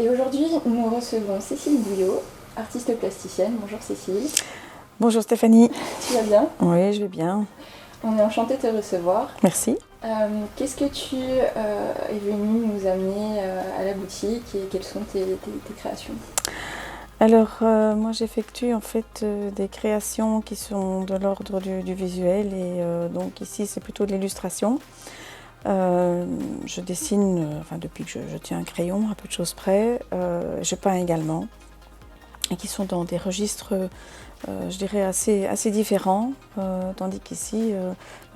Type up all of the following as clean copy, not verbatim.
Et aujourd'hui, nous recevons Cécile Bouillot, artiste plasticienne. Bonjour Cécile. Bonjour Stéphanie. Tu vas bien? Oui, je vais bien. On est enchanté de te recevoir. Merci. Qu'est-ce que tu es venu nous amener à la boutique et quelles sont tes créations? Alors, moi j'effectue en fait des créations qui sont de l'ordre du visuel et donc ici c'est plutôt de l'illustration. Je dessine, depuis que je tiens un crayon, à peu de choses près. Je peins également et qui sont dans des registres, je dirais, assez différents, tandis qu'ici,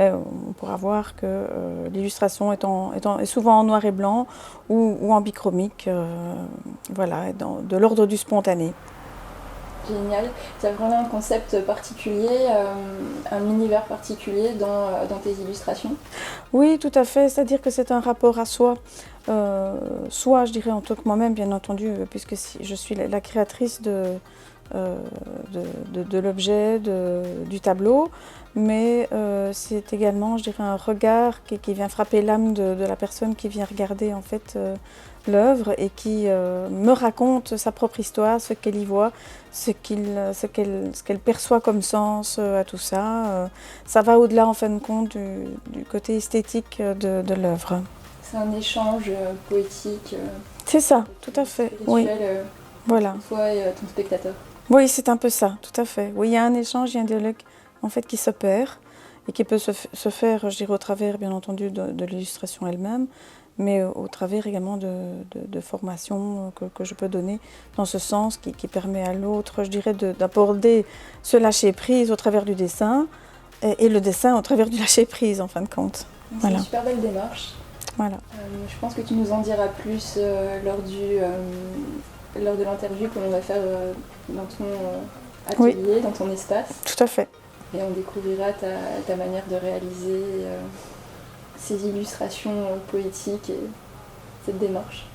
on pourra voir que l'illustration est souvent en noir et blanc ou en bichromique, voilà, de l'ordre du spontané. Génial. Tu as vraiment un concept particulier, un univers particulier dans tes illustrations? Oui, tout à fait, c'est-à-dire que c'est un rapport à soi. Soit, je dirais, en tant que moi-même, bien entendu, puisque je suis la créatrice de l'objet, du tableau, mais c'est également, je dirais, un regard qui vient frapper l'âme de la personne qui vient regarder en fait l'œuvre et qui me raconte sa propre histoire, ce qu'elle y voit, ce qu'elle perçoit comme sens à tout ça. Ça va au-delà en fin de compte du côté esthétique de l'œuvre. C'est un échange poétique. C'est ça, tout à fait. Oui. Voilà. Toi et ton spectateur. Oui, c'est un peu ça, tout à fait. Oui, il y a un échange, il y a un dialogue en fait qui s'opère et qui peut se faire, je dirais, au travers, bien entendu, de l'illustration elle-même, mais au travers également de formations que je peux donner dans ce sens qui permet à l'autre, je dirais, d'aborder ce lâcher-prise au travers du dessin et le dessin au travers du lâcher-prise, en fin de compte. C'est une super belle démarche. Voilà. Je pense que tu nous en diras plus lors de l'interview que l'on va faire dans ton atelier, oui, dans ton espace. Tout à fait. Et on découvrira ta manière de réaliser ces illustrations poétiques et cette démarche.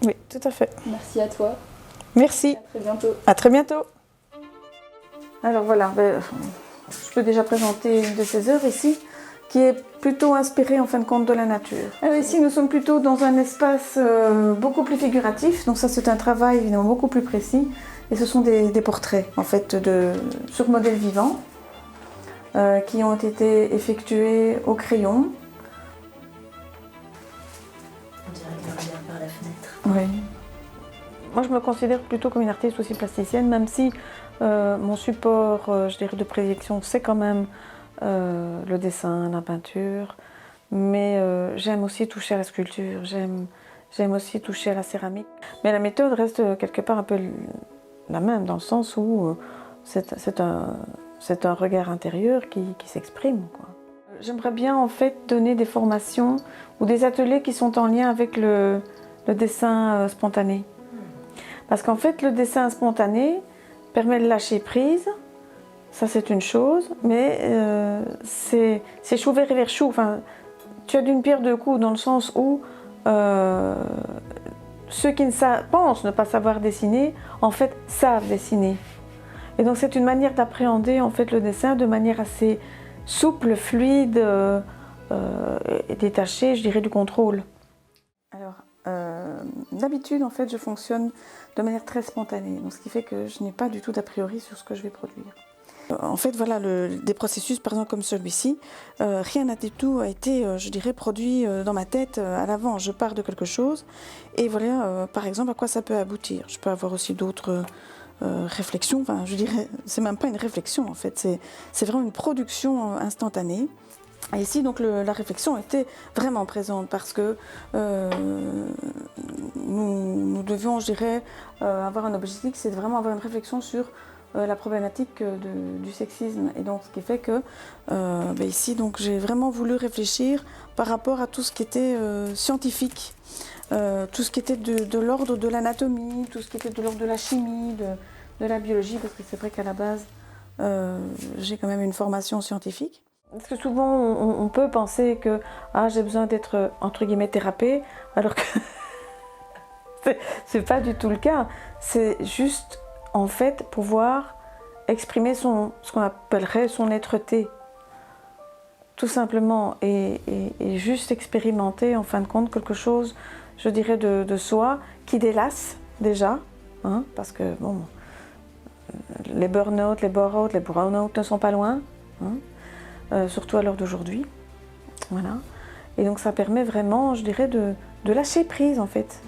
Oui, tout à fait. Merci à toi. Merci. À très bientôt. À très bientôt. Alors voilà, je peux déjà présenter une de ces œuvres ici, qui est plutôt inspirée en fin de compte de la nature. Alors ici nous sommes plutôt dans un espace beaucoup plus figuratif, donc ça c'est un travail évidemment beaucoup plus précis, et ce sont des portraits en fait sur modèle vivant qui ont été effectués au crayon. On dirait qu'elle regarde par la fenêtre. Oui. Moi je me considère plutôt comme une artiste aussi plasticienne, même si mon support je dirais de prédilection c'est quand même le dessin, la peinture, mais j'aime aussi toucher à la sculpture, j'aime aussi toucher à la céramique. Mais la méthode reste quelque part un peu la même, dans le sens où c'est un regard intérieur qui s'exprime, quoi. J'aimerais bien en fait donner des formations ou des ateliers qui sont en lien avec le dessin spontané. Parce qu'en fait le dessin spontané permet de lâcher prise. Ça c'est une chose, mais c'est chou vers chou. Enfin, tu as d'une pierre deux coups dans le sens où ceux qui pensent ne pas savoir dessiner, en fait, savent dessiner. Et donc c'est une manière d'appréhender en fait le dessin de manière assez souple, fluide et détachée, je dirais, du contrôle. Alors, d'habitude, en fait, je fonctionne de manière très spontanée, donc ce qui fait que je n'ai pas du tout d'a priori sur ce que je vais produire. En fait, voilà, des processus, par exemple comme celui-ci, rien du tout a été, je dirais, produit dans ma tête à l'avance. Je pars de quelque chose et voilà, par exemple, à quoi ça peut aboutir. Je peux avoir aussi d'autres réflexions, enfin, je dirais, c'est même pas une réflexion en fait, c'est vraiment une production instantanée. Et ici, donc, la réflexion était vraiment présente parce que nous devions, je dirais, avoir un objectif, c'est vraiment avoir une réflexion sur la problématique du sexisme. Et donc, ce qui fait que ici, donc, j'ai vraiment voulu réfléchir par rapport à tout ce qui était scientifique, tout ce qui était de l'ordre de l'anatomie, tout ce qui était de l'ordre de la chimie, de la biologie, parce que c'est vrai qu'à la base, j'ai quand même une formation scientifique. Parce que souvent, on peut penser que j'ai besoin d'être, entre guillemets, thérapée, alors que c'est pas du tout le cas. C'est juste, en fait, pouvoir exprimer ce qu'on appellerait son être-té. Tout simplement, et juste expérimenter, en fin de compte, quelque chose, je dirais, de soi, qui délasse, déjà, hein, parce que bon, les burn-out, les bore-out, les brown-out ne sont pas loin, hein, surtout à l'heure d'aujourd'hui. Voilà. Et donc ça permet vraiment, je dirais, de lâcher prise en fait.